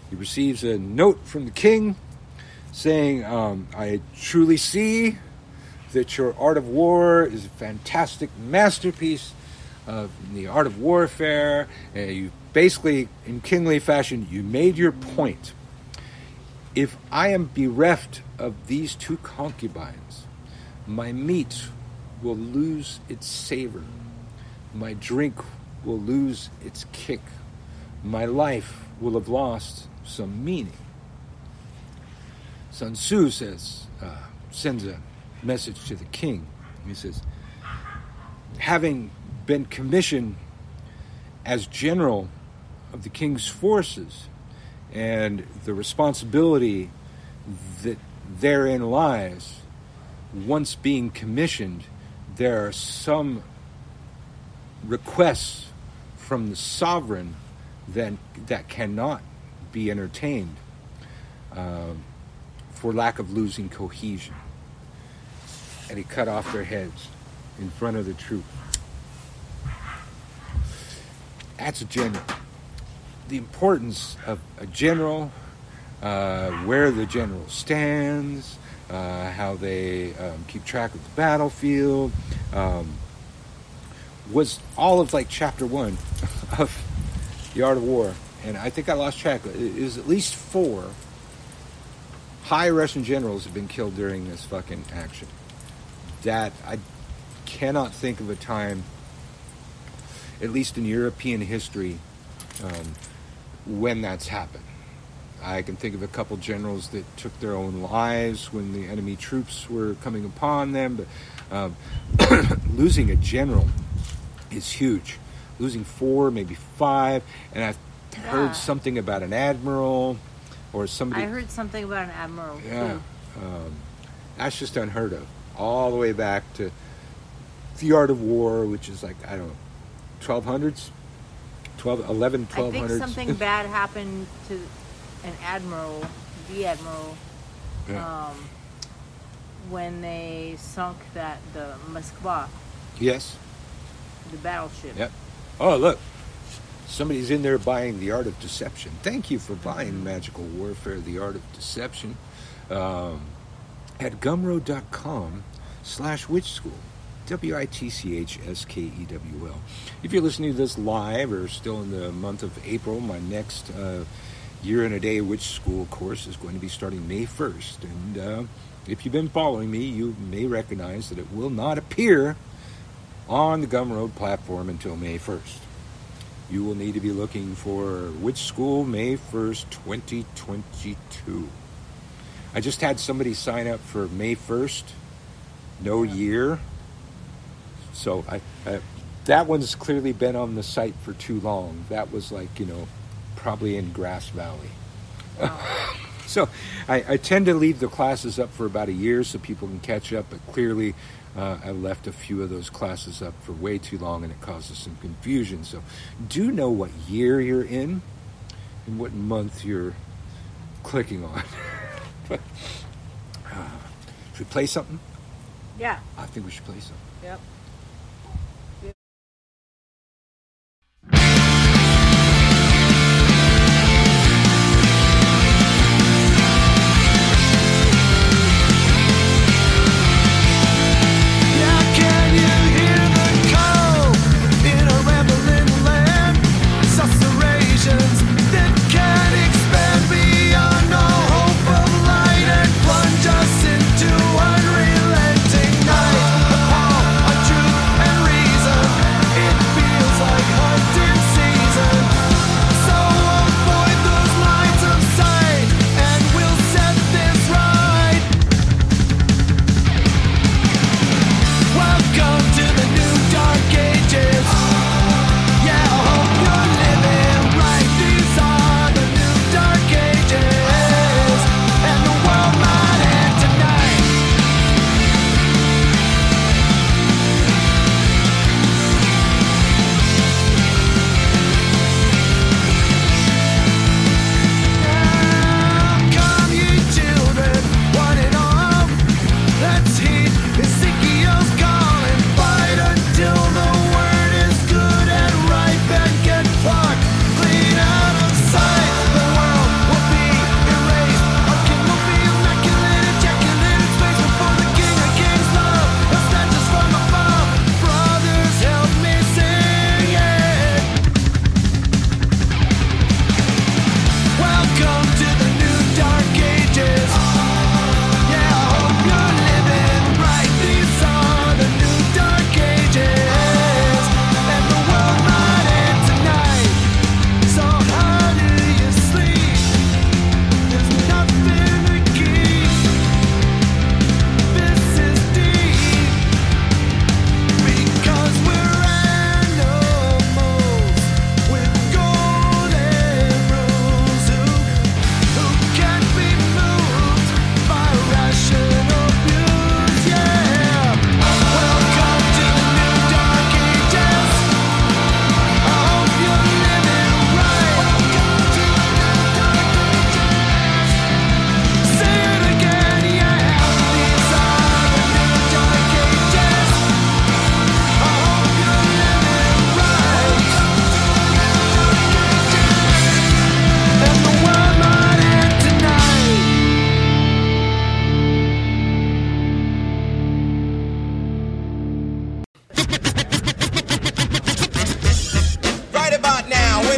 [SPEAKER 1] He receives a note from the king saying, I truly see that your art of war is a fantastic masterpiece of the art of warfare. You basically, in kingly fashion, you made your point. If I am bereft of these two concubines, my meat will lose its savor. My drink will lose its kick. My life will have lost some meaning. Sun Tzu sends a message to the king. He says, having been commissioned as general of the king's forces and the responsibility that therein lies, once being commissioned, there are some requests from the sovereign that cannot be entertained for lack of losing cohesion. And he cut off their heads in front of the troop. That's a general. The importance of a general, where the general stands, how they keep track of the battlefield, was all of like chapter 1 of The Art of War. And I think I lost track. It is at least 4 high Russian generals have been killed during this fucking action. That I cannot think of a time, at least in European history, when that's happened. I can think of a couple generals that took their own lives when the enemy troops were coming upon them, but losing a general is huge. Losing 4, maybe 5, and I've heard something about an admiral or somebody.
[SPEAKER 6] I heard something about an admiral.
[SPEAKER 1] Yeah, that's just unheard of. All the way back to The Art of War, which is like, I don't know, 1200s? 1200s.
[SPEAKER 6] I think something bad happened to an admiral, the admiral, when they sunk the Moskva.
[SPEAKER 1] Yes.
[SPEAKER 6] The battleship.
[SPEAKER 1] Yep. Oh, look. Somebody's in there buying The Art of Deception. Thank you for buying Magical Warfare, The Art of Deception. At gumroad.com/witchschool. WITCHSKEWL. If you're listening to this live or still in the month of April, my next Year in a Day Witch School course is going to be starting May 1st. And if you've been following me, you may recognize that it will not appear on the Gumroad platform until May 1st. you will need to be looking for which school, May 1st, 2022. I just had somebody sign up for May 1st, no year. So that one's clearly been on the site for too long. That was like, probably in Grass Valley. Wow. So I tend to leave the classes up for about a year so people can catch up, but clearly I left a few of those classes up for way too long and it causes some confusion. So do know what year you're in and what month you're clicking on. But, should we play something?
[SPEAKER 6] Yeah.
[SPEAKER 1] I think we should play something.
[SPEAKER 6] Yep.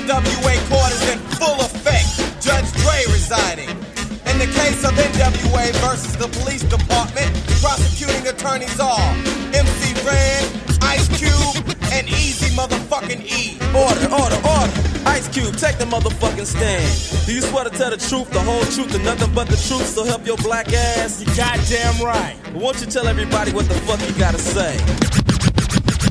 [SPEAKER 7] NWA court is in full effect. Judge Dre residing. In the case of NWA versus the police department, prosecuting attorneys are MC Ren, Ice Cube, and Easy motherfucking E.
[SPEAKER 8] Order. Ice Cube, take the motherfucking stand. Do you swear to tell the truth, the whole truth, and nothing but the truth, so help your black ass?
[SPEAKER 7] You goddamn right.
[SPEAKER 8] But won't you tell everybody what the fuck you gotta say?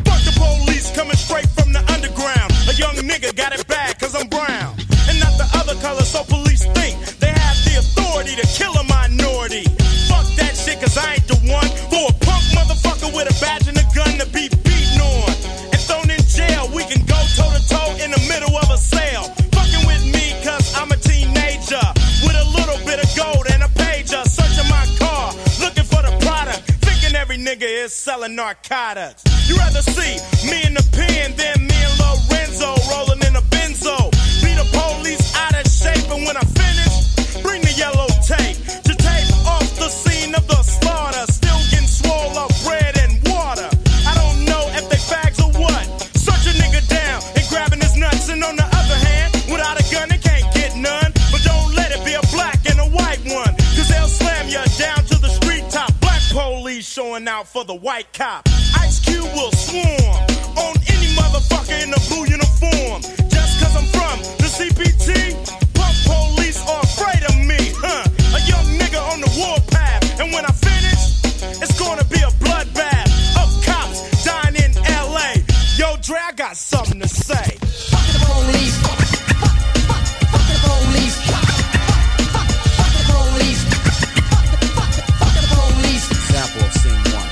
[SPEAKER 7] Fuck the police coming straight from the underground. A young nigga got it bad cause I'm brown. And not the other color, so police think they have the authority to kill a minority. Fuck that shit cause I ain't the one for a punk motherfucker with a badge and a gun to be beaten on and thrown in jail. We can go toe to toe in the middle of a sale. Fucking with me cause I'm a teenager with a little bit of gold and a pager. Searching my car, looking for the product, thinking every nigga is selling narcotics. You rather see me in the pen than me and Lorenzo rolling in a benzo. Be the police out of shape, and when I finish, bring the yellow tape to tape off the scene of the slaughter. Still getting swole up bread and water. I don't know if they fags or what. Search a nigga down and grabbing his nuts, and on the other hand, without a gun they can't get none. But don't let it be a black and a white one, cause they'll slam you down to the street top. Black police showing out for the white cop. Ice Cube will swarm on any motherfucker in a blue uniform. Dre, I got something to say.
[SPEAKER 9] Fuck the police. Fuck the police. Fuck the police. Fuck the police.
[SPEAKER 8] Example of scene 1.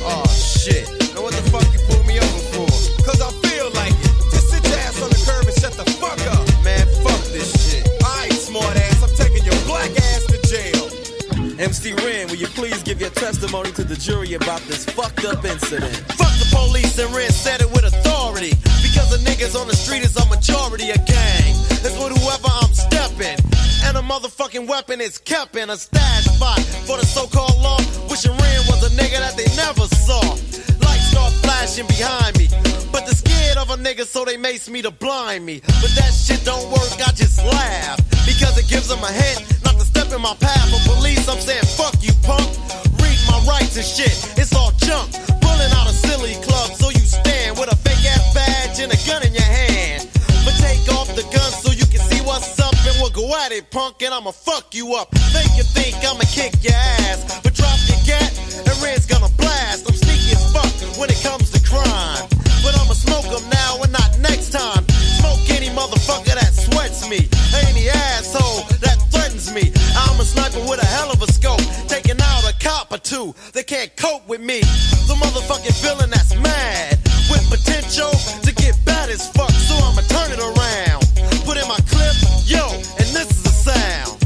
[SPEAKER 5] Oh shit. Now what the fuck you pulled me over for? Cause I feel like it. Just sit your ass on the curb and shut the fuck up. Man, fuck this shit. Alright, smart ass, I'm taking your black ass to jail.
[SPEAKER 8] MC Ren, will you please give your testimony to the jury about this fucked up incident?
[SPEAKER 5] Fuck the police and Ren said it with authority. Because the niggas on the street is a majority of gang. It's with whoever I'm stepping. And a motherfucking weapon is kept in a stash spot for the so-called law. Wishing Ren was a nigga that they never saw. Lights start flashing behind me, but they're scared of a nigga, so they mace me to blind me. But that shit don't work, I just laugh, because it gives them a hint not to step in my path. For police, I'm saying fuck you, punk. Read my rights and shit, it's all junk. Pulling out a silly club, so you stand with a fake ass badge and a gun in your hand. But take off the gun so you can see what's up, and we'll go at it, punk, and I'ma fuck you up. Think you think I'ma kick your ass, but drop your gat and Red's gonna blast. I'm sneaky as fuck when it comes to crime, but I'ma smoke them now and not next time. Smoke any motherfucker that sweats me, any asshole that threatens me. I'm a sniper with a hell of a scope, taking out a cop or two. They can't cope with me. The motherfucking villain that's mad with potential to get bad as fuck, so I'ma turn it around. Put in my clip, yo, and this is the sound.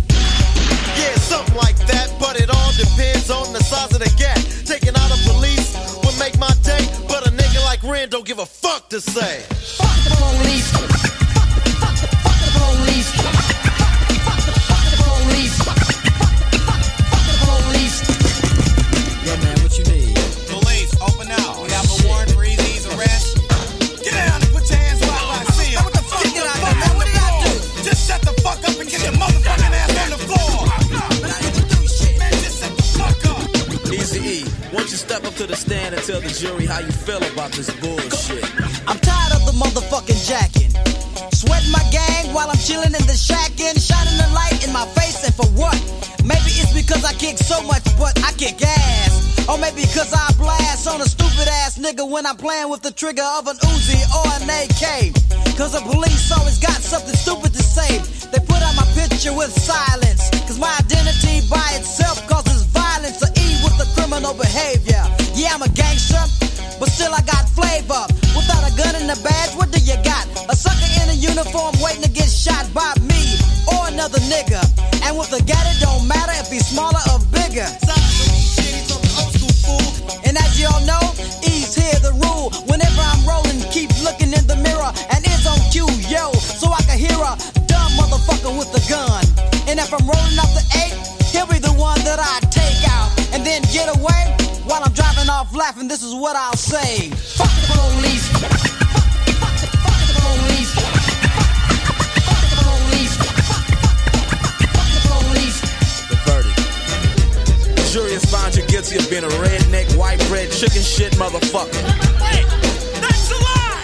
[SPEAKER 5] Yeah, something like that, but it all depends on the size of the gap. Taking out a police would make my day, but a nigga like Ren don't give a fuck to say.
[SPEAKER 9] Fuck the police. Fuck the police. Fuck the police. Fuck the police.
[SPEAKER 8] Yo, man, what you need?
[SPEAKER 5] Police, open up. We have a warrant for Easy's arrest. Get down and put your hands where I see them. What the fuck? Get out of here, man. What did I do? Just shut the fuck up and get your motherfucking ass on the floor. Man, I didn't do shit. Man, just shut the fuck up.
[SPEAKER 8] Easy E, won't you step up to the stand and tell the jury how you feel about this bullshit?
[SPEAKER 9] I'm tired of the motherfucking jacking. Sweating my gang while I'm chilling in the shack and shining the light in my face, and for what? Maybe it's because I kick so much, but I kick ass. Or maybe because I blast on a stupid ass nigga when I'm playing with the trigger of an Uzi or an AK. Cause the police always got something stupid to say. They put out my picture with silence, cause my identity by itself causes violence. The E with the criminal behavior. Yeah, I'm a gangster, but still I got flavor. Without a gun and a badge, what do you got? A sucker in a uniform waiting to get shot by me or another nigga. And with a gat, it don't matter if he's smaller or bigger. And as you all know, E's here the rule. Whenever I'm rolling, keep looking in the mirror, and it's on cue, yo, so I can hear a dumb motherfucker with a gun. And if I'm rolling up the 8, he'll be the one that I take out and then get away. While I'm driving off laughing, this is what I'll say. Fuck the police. Fuck the police. Fuck the police. Fuck the police.
[SPEAKER 8] The verdict. The jury has found you guilty of being a redneck, white bread, chicken shit motherfucker.
[SPEAKER 7] Wait, that's a lie.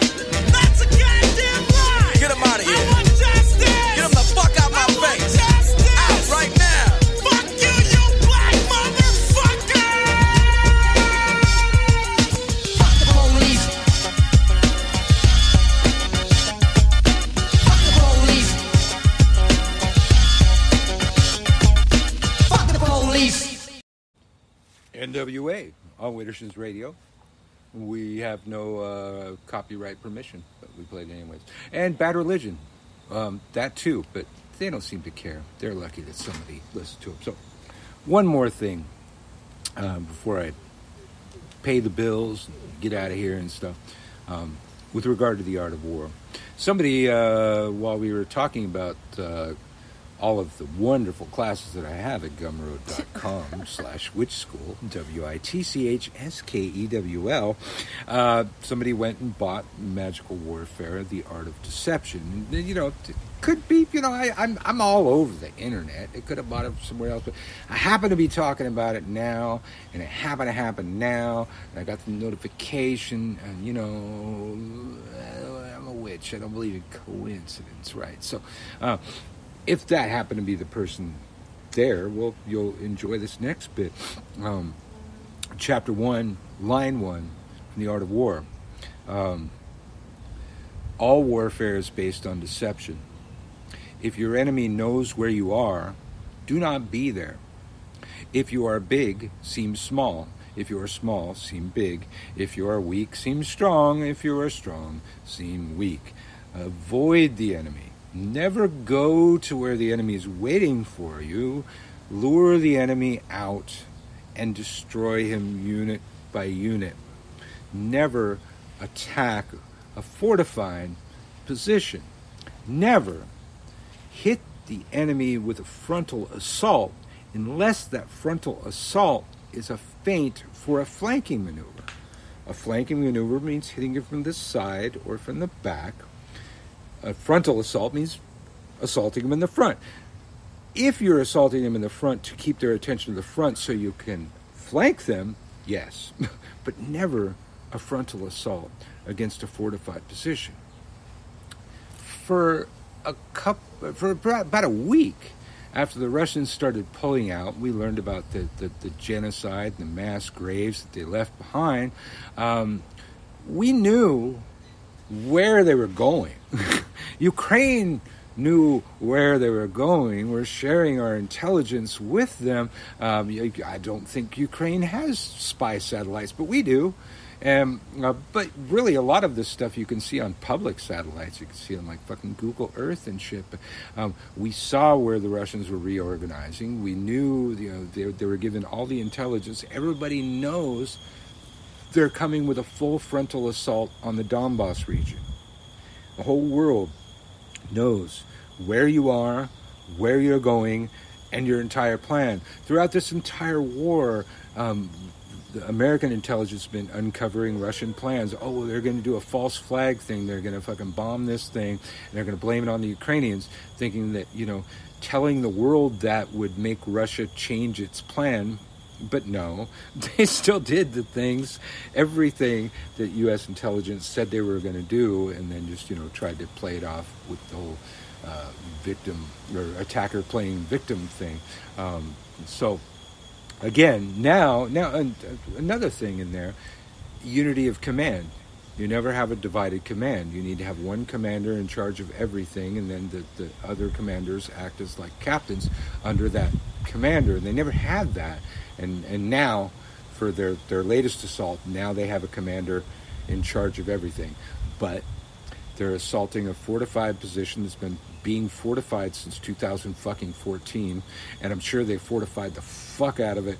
[SPEAKER 7] That's a goddamn lie.
[SPEAKER 8] Get him out of here.
[SPEAKER 7] I want justice.
[SPEAKER 8] Get him the fuck out my face.
[SPEAKER 7] Justice.
[SPEAKER 8] Out right now.
[SPEAKER 7] Fuck you, you black motherfucker.
[SPEAKER 9] Fuck the police. Fuck the police. Fuck the police.
[SPEAKER 1] NWA on Witterson's Radio. We have no copyright permission, but we played it anyways. And Bad Religion, that too, but they don't seem to care. They're lucky that somebody listened to them. So, one more thing before I pay the bills, get out of here and stuff. With regard to the art of war, somebody while we were talking about all of the wonderful classes that I have at gumroad.com/witchschool, WITCHSKEWL, somebody went and bought Magical Warfare, The Art of Deception. And, you know, it could be, you know, I'm all over the internet. It could have bought it somewhere else, but I happen to be talking about it now, and it happened to happen now, and I got the notification, and, you know, I'm a witch. I don't believe in coincidence, right? So, if that happened to be the person there, well, you'll enjoy this next bit. Chapter 1 Line 1 from The Art of War. All warfare is based on deception. If your enemy knows where you are, do not be there. If you are big, seem small. If you are small, seem big. If you are weak, seem strong. If you are strong, seem weak. Avoid the enemy. Never go to where the enemy is waiting for you. Lure the enemy out and destroy him unit by unit. Never attack a fortified position. Never hit the enemy with a frontal assault unless that frontal assault is a feint for a flanking maneuver. A flanking maneuver means hitting it from the side or from the back. A frontal assault means assaulting them in the front. If you're assaulting them in the front to keep their attention to the front so you can flank them, yes, but never a frontal assault against a fortified position. For about a week after the Russians started pulling out, we learned about the genocide, the mass graves that they left behind. We knew where they were going. Ukraine knew where they were going. We're sharing our intelligence with them. I don't think Ukraine has spy satellites, but we do. But really, a lot of this stuff you can see on public satellites. You can see on like fucking Google Earth and shit. But we saw where the Russians were reorganizing. We knew, they were given all the intelligence. Everybody knows they're coming with a full frontal assault on the Donbass region. The whole world knows where you are, where you're going, and your entire plan. Throughout this entire war, the American intelligence has been uncovering Russian plans. Oh, they're going to do a false flag thing. They're going to fucking bomb this thing, and they're going to blame it on the Ukrainians, thinking that, telling the world that would make Russia change its plan. But no, they still did the things, everything that U.S. intelligence said they were going to do, and then just, tried to play it off with the whole victim or attacker playing victim thing. So, again, now another thing in there, unity of command. You never have a divided command. You need to have one commander in charge of everything, and then the other commanders act as like captains under that commander. And they never had that. And now, for their latest assault, now they have a commander in charge of everything. But they're assaulting a fortified position that's been being fortified since 2014, and I'm sure they fortified the fuck out of it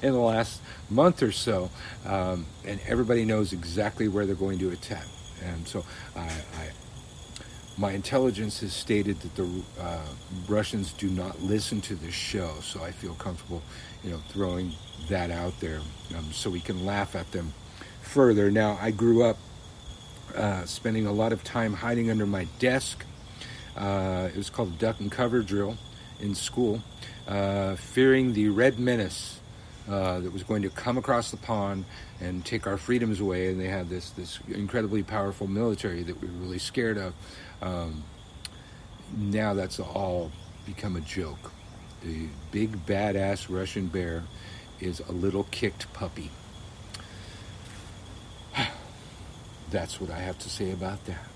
[SPEAKER 1] in the last month or so. And everybody knows exactly where they're going to attack. And so my intelligence has stated that the Russians do not listen to this show, so I feel comfortable, throwing that out there so we can laugh at them further. Now, I grew up spending a lot of time hiding under my desk. It was called the duck and cover drill in school, fearing the Red Menace that was going to come across the pond and take our freedoms away. And they had this incredibly powerful military that we were really scared of. Now that's all become a joke. The big badass Russian bear is a little kicked puppy. That's what I have to say about that.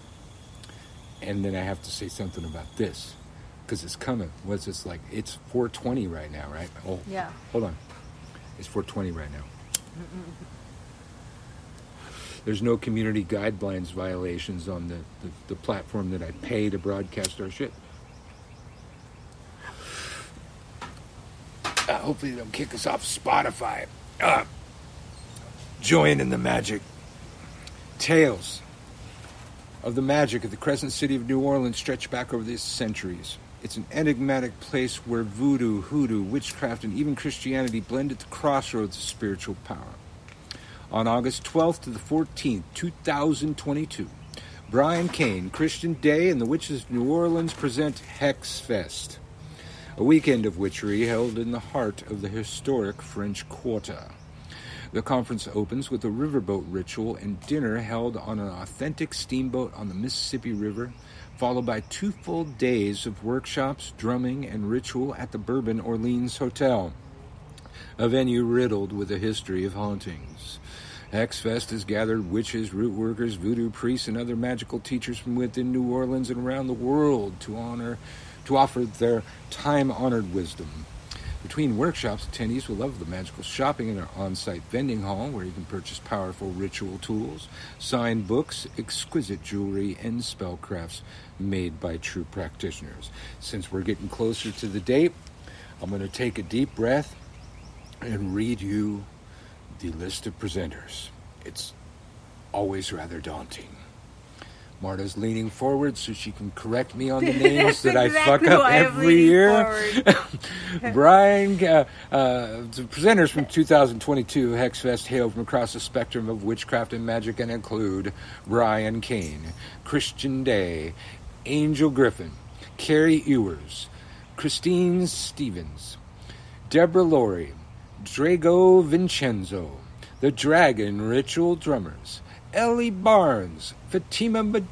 [SPEAKER 1] And then I have to say something about this, because it's coming. What's this like? It's 4:20 right now, right? Oh,
[SPEAKER 6] yeah.
[SPEAKER 1] Hold on. It's 4:20 right now. There's no community guidelines violations on the platform that I pay to broadcast our shit. Hopefully they don't kick us off Spotify. Join in the magic. Tales of the magic of the Crescent City of New Orleans stretch back over the centuries. It's an enigmatic place where voodoo, hoodoo, witchcraft, and even Christianity blend at the crossroads of spiritual power. On August 12th to the 14th, 2022, Brian Cain, Christian Day, and the Witches of New Orleans present Hex Fest, a weekend of witchery held in the heart of the historic French Quarter. The conference opens with a riverboat ritual and dinner held on an authentic steamboat on the Mississippi River, followed by 2 full days of workshops, drumming, and ritual at the Bourbon Orleans Hotel. a venue riddled with a history of hauntings. Hexfest has gathered witches, root workers, voodoo priests, and other magical teachers from within New Orleans and around the world to offer their time-honored wisdom. Between workshops, attendees will love the magical shopping in our on-site vending hall, where you can purchase powerful ritual tools, signed books, exquisite jewelry, and spellcrafts made by true practitioners. Since we're getting closer to the date, I'm going to take a deep breath and read you the list of presenters. It's always rather daunting. Marta's leaning forward so she can correct me on the names that I fuck up every year. Brian, the presenters from 2022 Hexfest hail from across the spectrum of witchcraft and magic and include Brian Kane, Christian Day, Angel Griffin, Carrie Ewers, Christine Stevens, Deborah Laurie, Drago Vincenzo, the Dragon Ritual Drummers, Ellie Barnes, Fatima Mboj,